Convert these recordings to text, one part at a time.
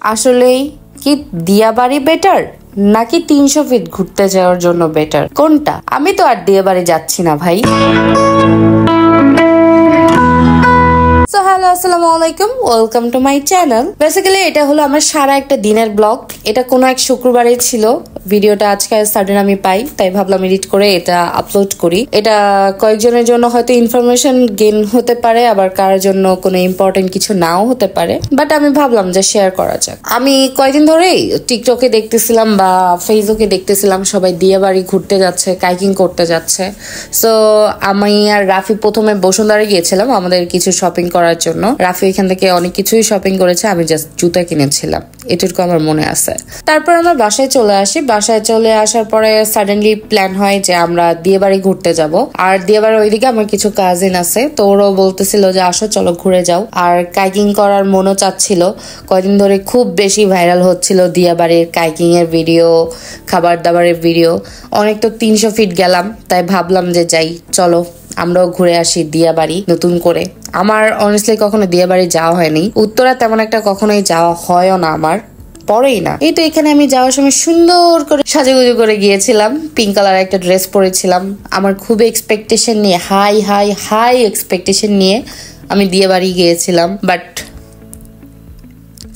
আসলেই কি দিয়াবাড়ি বেটার নাকি 300 ফিট ঘুরতে যাওয়ার জন্য বেটার? কোনটা? আমি তো আর দিয়াবাড়ি যাচ্ছি না ভাই। সো হ্যালো, আসসালামু আলাইকুম, welcome to my channel. Basically এটা হলো আমার সারা একটা দিনের ব্লগ। এটা কোনো এক শুক্রবারে ছিল। ভিডিওটা আজকে সাডেন আমি পাই, তাই ভাবলাম এডিট করে এটা আপলোড করি। এটা কয়েকজনের জন্য হয়তো ইনফরমেশন গেইন হতে পারে, আবার কারোর জন্য কোনো ইম্পর্টেন্ট কিছু নাও হতে পারে, বাট আমি ভাবলাম যে শেয়ার করা যাক। আমি কয়েকদিন ধরেই টিকটকে দেখতেছিলাম বা ফেসবুকে দেখতেছিলাম সবাই দিয়াবাড়ি ঘুরতে যাচ্ছে, কাইকিং করতে যাচ্ছে। সো আমি আর রাফি প্রথমে বসুন্ধরা গিয়েছিলাম আমাদের কিছু শপিং করার জন্য। রাফি এখান থেকে অনেক কিছুই শপিং করেছে, আমি জাস্ট জুতা কিনেছিলাম, এটুকু আমার মনে আছে। তারপর আমরা বাসায় চলে আসি। বাসায় চলে আসার পরে সাডেনলি প্ল্যান হয় যে আমরা দিয়াবাড়ি ঘুরতে যাব। আর দিয়াবাড়ি ওইদিকে আমার কিছু কাজিন আছে, তো ওরাও বলতেছিল যে আসো চলো ঘুরে যাও। আর কাইকিং করার মনও চাচ্ছিল। কয়েকদিন ধরে খুব বেশি ভাইরাল হচ্ছিল দিয়াবাড়ির কাইকিং এর ভিডিও, খাবার দাবারের ভিডিও। অনেক তো 300 ফিট গেলাম, তাই ভাবলাম যে যাই, চলো আমরাও ঘুরে আসি দিয়াবাড়ি নতুন করে। আমার অনেস্টলি কখনো দিয়াবাড়ি যাওয়া হয়নি। উত্তরা তেমন একটা কখনোই যাওয়া হয়ও না, আমার পরেই না। এই তো এখানে আমি যাওয়ার সময় সুন্দর করে সাজুগুজু করে গিয়েছিলাম, পিঙ্ক কালার একটা ড্রেস পরেছিলাম। আমার খুব এক্সপেকটেশন নিয়ে, হাই হাই হাই এক্সপেকটেশন নিয়ে আমি দিয়াবাড়ি গিয়েছিলাম, বাট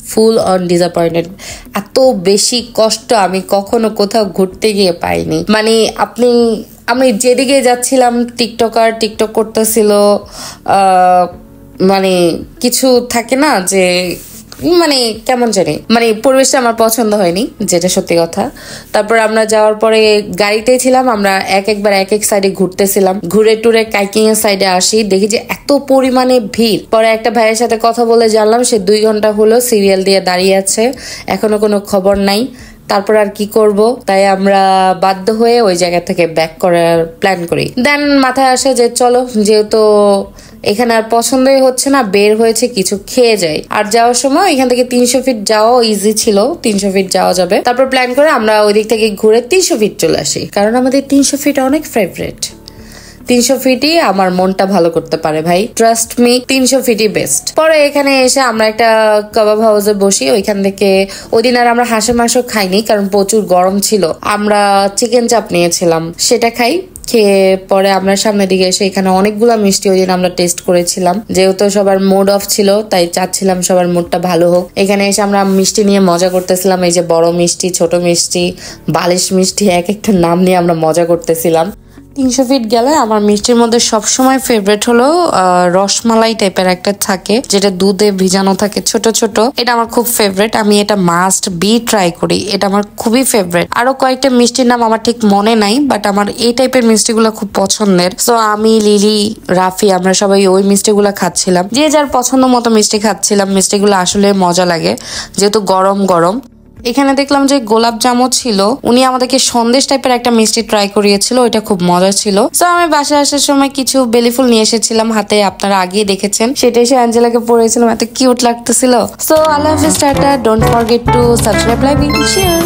ফুল অন ডিসঅ্যাপয়েন্টেড। এত বেশি কষ্ট আমি কখনো কোথাও ঘুরতে গিয়ে পাইনি। মানে আমি যেদিকে যাচ্ছিলাম টিকটক করতেছিল, মানে কিছু থাকে না যে মানে কেমন জানি, মানে পরিবেশটা আমার পছন্দ হয়নি, যেটা সত্যি কথা। তারপর আমরা যাওয়ার পরে গাড়িতেই ছিলাম, আমরা একবার এক সাইডে ঘুরতেছিলাম। ঘুরে টুরে কাইকিং এর সাইডে আসি, দেখি যে এত পরিমাণে ভিড়। পরে একটা ভাইয়ের সাথে কথা বলে জানলাম সে 2 ঘন্টা হলো সিরিয়াল দিয়ে দাঁড়িয়ে আছে, এখনো কোনো খবর নাই। তারপর আর কি করব, তাই আমরা বাধ্য হয়ে ওই জায়গা থেকে ব্যাক করার প্ল্যান করি। দেন মাথায় আসে যে চলো, যেহেতু এখানে আর পছন্দই হচ্ছে না, বের হয়েছে কিছু খেয়ে যাই। আর যাওয়ার সময় এখান থেকে 300 ফিট যাওয়া ইজি ছিল, 300 ফিট যাওয়া যাবে। তারপর প্ল্যান করে আমরা ওই দিক থেকে ঘুরে 300 ফিট চলে আসি, কারণ আমাদের 300 ফিট অনেক ফেভারিট। 300 ফিটই আমার মনটা ভালো করতে পারে ভাই, ট্রাস্ট মি, 300 ফিটই বেস্ট। পরে এখানে এসে আমরা একটা কাবাব হাউসে বসি। ওইখান থেকে ওই দিন আর আমরা হাঁসের মাংস খাইনি, কারণ প্রচুর গরম ছিল। আমরা চিকেন চাপ নিয়েছিলাম, সেটা খাই। খেয়ে পরে আমরা সামনের দিকে এসে এখানে অনেকগুলা মিষ্টি ওই দিন আমরা টেস্ট করেছিলাম। যেহেতু সবার মুড অফ ছিল, তাই চাচ্ছিলাম সবার মুডটা ভালো হোক। এখানে এসে আমরা মিষ্টি নিয়ে মজা করতেছিলাম। এই যে বড় মিষ্টি, ছোট মিষ্টি, বালিশ মিষ্টি, এক একটা নাম নিয়ে আমরা মজা করতেছিলাম। 300 ফিট গেলে আমার মিষ্টির মধ্যে সবসময় ফেভারিট হলো রসমালাই টাইপের একটা থাকে, যেটা দুধে ভিজানো থাকে ছোট ছোট। এটা আমার খুব ফেভারিট, আমি এটা মাস্ট বি ট্রাই করি, এটা আমার খুবই ফেভারিট। আরো কয়েকটা মিষ্টির নাম আমার ঠিক মনে নাই, বাট আমার এই টাইপের মিষ্টিগুলো খুব পছন্দের। সো আমি, লিলি, রাফি আমরা সবাই ওই মিষ্টিগুলো খাচ্ছিলাম, যে যার পছন্দ মতো মিষ্টি খাচ্ছিলাম। মিষ্টিগুলো আসলে মজা লাগে, যেহেতু গরম গরম। এখানে দেখলাম যে গোলাপ জামও ছিল, উনি আমাদেরকে সন্দেশ টাইপের একটা মিষ্টি ট্রাই করিয়েছিল, ওইটা খুব মজা ছিল। সো আমি বাসায় আসার সময় কিছু বেলি ফুল নিয়ে এসেছিলাম হাতে, আপনারা আগেই দেখেছেন। সেটা এসে অ্যাঞ্জেলাকে পরিয়েছিলাম, এত কিউট লাগতেছিল। সো আল্লাহ হাফেজ, tata, don't forget to subscribe, like, share.